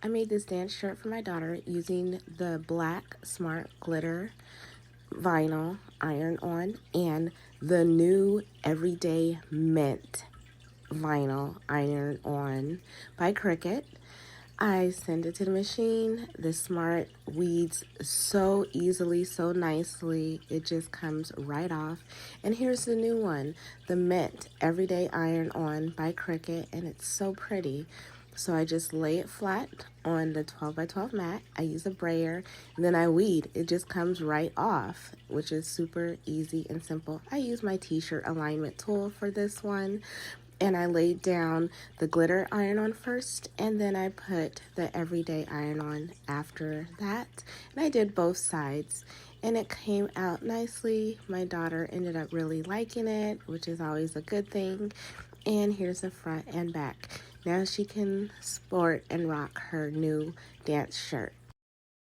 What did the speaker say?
I made this dance shirt for my daughter using the black smart glitter vinyl iron on and the new everyday mint vinyl iron on by Cricut. I send it to the machine. The smart weeds so easily, so nicely. It just comes right off. And here's the new one, the mint everyday iron on by Cricut, and it's so pretty. So I just lay it flat on the 12 by 12 mat. I use a brayer, and then I weed. It just comes right off, which is super easy and simple. I use my t-shirt alignment tool for this one, and I laid down the glitter iron on first, and then I put the everyday iron on after that. And I did both sides, and it came out nicely. My daughter ended up really liking it, which is always a good thing. And here's the front and back. Now she can sport and rock her new dance shirt.